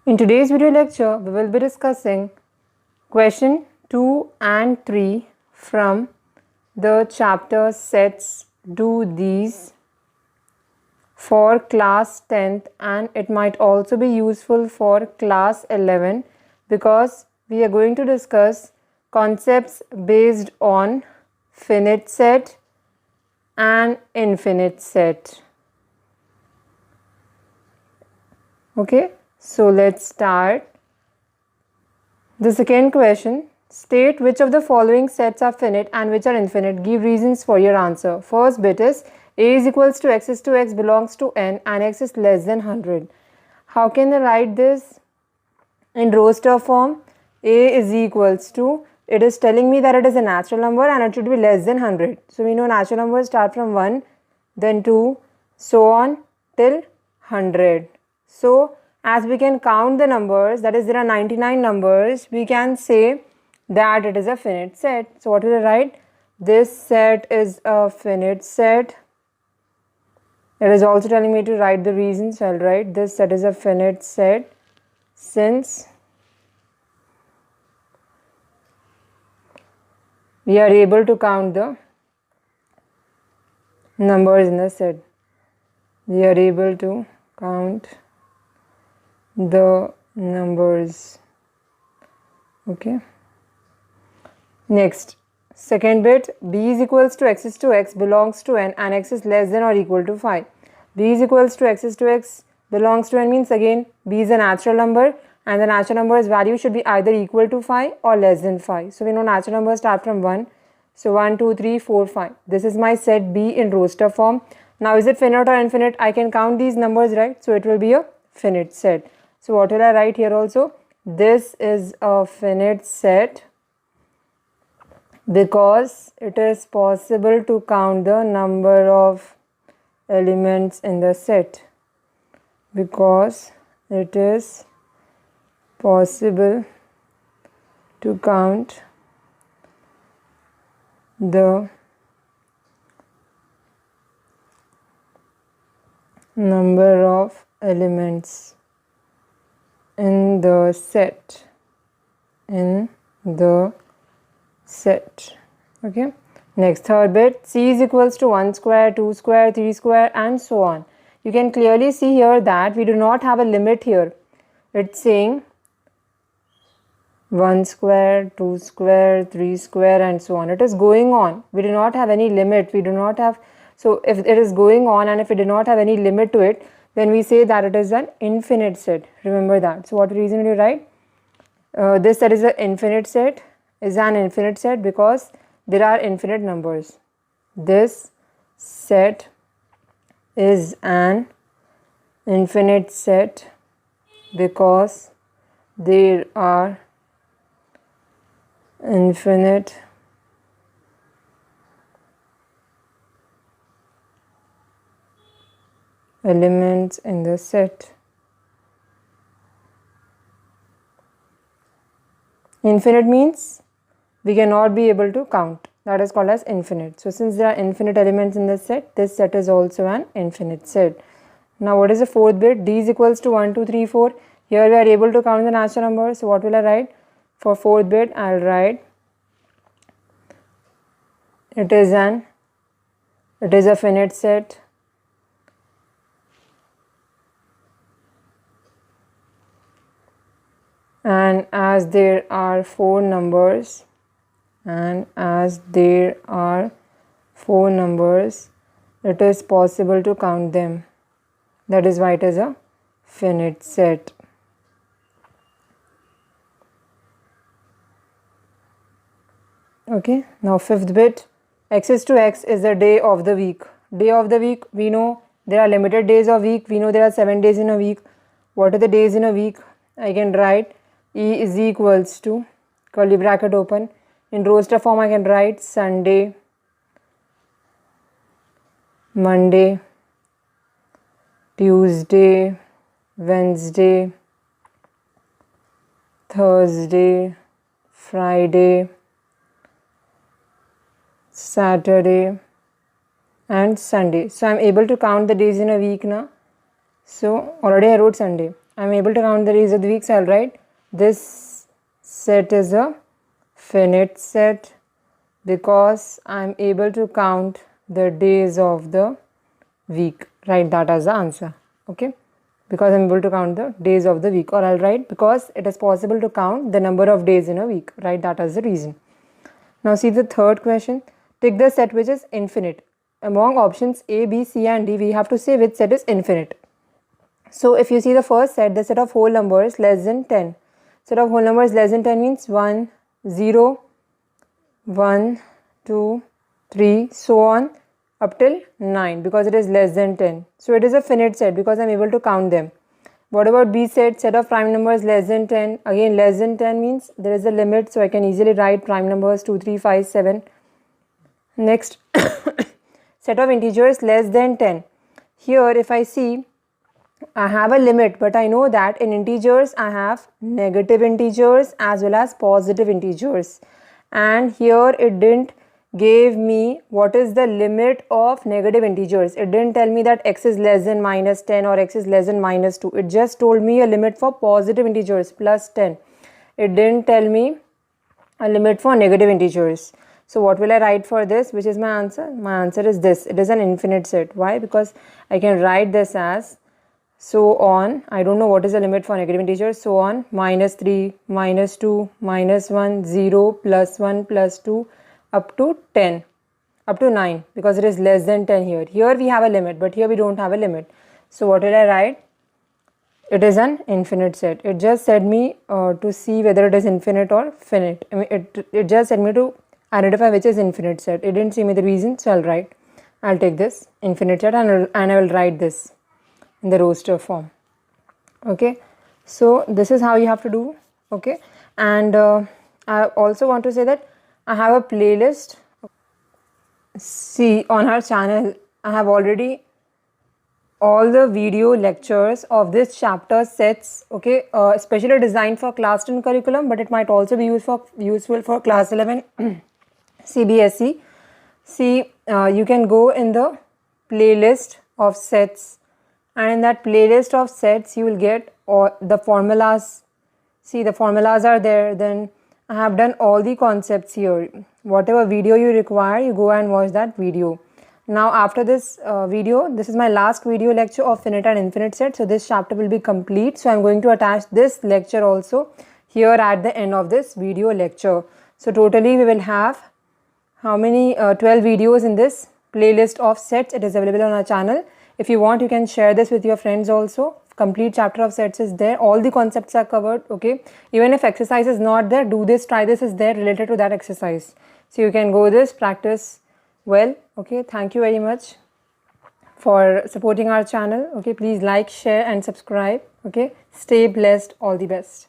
In today's video lecture, we will be discussing question 2 and 3 from the chapter Sets Do These for class 10th, and it might also be useful for class 11 because we are going to discuss concepts based on finite set and infinite set. Okay, so let's start. The second question, state which of the following sets are finite and which are infinite. Give reasons for your answer. First bit is a is equals to x is to x belongs to n and x is less than 100. How can I write this in roster form? A is equals to, it is telling me that it is a natural number and it should be less than 100. So we know natural numbers start from 1, then 2, so on till 100. So as we can count the numbers, that is there are 99 numbers, we can say that it is a finite set. So what will I write? This set is a finite set. It is also telling me to write the reasons. So I'll write this set is a finite set since we are able to count the numbers in the set. We are able to count the numbers. Okay. Next, second bit, b is equals to x is to x belongs to n and x is less than or equal to 5. b is equals to x belongs to n means again b is a natural number and the natural number's value should be either equal to 5 or less than 5. So we know natural numbers start from 1. So 1, 2, 3, 4, 5. This is my set B in roster form. Now is it finite or infinite? I can count these numbers, right? So it will be a finite set. So what will I write here also? This is a finite set because it is possible to count the number of elements in the set. Because it is possible to count the number of elements in the set. Okay. Next, third bit, c is equals to 1 square, 2 square, 3 square and so on. You can clearly see here that we do not have a limit here. It's saying 1 square, 2 square, 3 square and so on. It is going on. We do not have any limit. We do not have, so if it is going on and if we do not have any limit to it, then we say that it is an infinite set. Remember that. So what reason will you write? This set is an infinite set, because there are infinite numbers. This set is an infinite set because there are infinite elements in the set. Infinite means we cannot be able to count. That is called as infinite. So since there are infinite elements in the set, this set is also an infinite set. Now what is the fourth bit? D is equals to 1, 2, 3, 4. Here we are able to count the natural numbers. So what will I write? For fourth bit, I'll write it is a finite set and as there are 4 numbers it is possible to count them. That is why it is a finite set. Okay, now fifth bit, x is to x is the day of the week. Day of the week, we know there are limited days of week. We know there are 7 days in a week. What are the days in a week? I can write E is equals to, curly bracket open. In roster form I can write Sunday, Monday, Tuesday, Wednesday, Thursday, Friday, Saturday and Sunday. So I am able to count the days in a week now. So already I wrote Sunday. I'm able to count the days of the week, so I'll write this set is a finite set because I'm able to count the days of the week. Write that as the answer. Okay, because I'm able to count the days of the week, or I'll write because it is possible to count the number of days in a week. Write that as the reason. Now see the third question. Take the set which is infinite. Among options A, B, C and D, we have to say which set is infinite. So if you see the first set, the set of whole numbers less than 10. Set of whole numbers less than 10 means 1, 0, 1, 2, 3, so on up till 9 because it is less than 10. So it is a finite set because I am able to count them. What about B set? Set of prime numbers less than 10. Again, less than 10 means there is a limit, so I can easily write prime numbers 2, 3, 5, 7. Next, set of integers less than 10. Here if I see, I have a limit, but I know that in integers I have negative integers as well as positive integers, and here it didn't give me what is the limit of negative integers. It didn't tell me that x is less than minus 10 or x is less than minus 2. It just told me a limit for positive integers plus 10. It didn't tell me a limit for negative integers. So what will I write for this? Which is my answer? My answer is this. It is an infinite set. Why? Because I can write this as so on. I don't know what is the limit for negative integers. So on minus 3, minus 2, minus 1, 0, plus 1, plus 2, up to 10, up to 9 because it is less than 10 here. Here we have a limit, but here we don't have a limit. So what will I write? It is an infinite set. It just said me to see whether it is infinite or finite. I mean, it just said me to identify which is infinite set. It didn't say me the reason, so I'll take this infinite set and I will write this in the roster form. Okay, so this is how you have to do. Okay, and I also want to say that I have a playlist. See, on our channel I have already all the video lectures of this chapter sets, okay, especially designed for class 10 curriculum, but it might also be useful for class 11 CBSE. See, you can go in the playlist of sets, and in that playlist of sets you will get all the formulas. See, the formulas are there. Then I have done all the concepts here. Whatever video you require, you go and watch that video. Now after this video, this is my last video lecture of finite and infinite set. So this chapter will be complete. So I'm going to attach this lecture also here at the end of this video lecture. So totally we will have how many 12 videos in this playlist of sets. It is available on our channel. If you want, you can share this with your friends also. Complete chapter of sets is there. All the concepts are covered. Okay, even if exercise is not there, do this, try this is there related to that exercise. So you can go this, practice well. Okay, thank you very much for supporting our channel. Okay, please like, share and subscribe. Okay, stay blessed. All the best.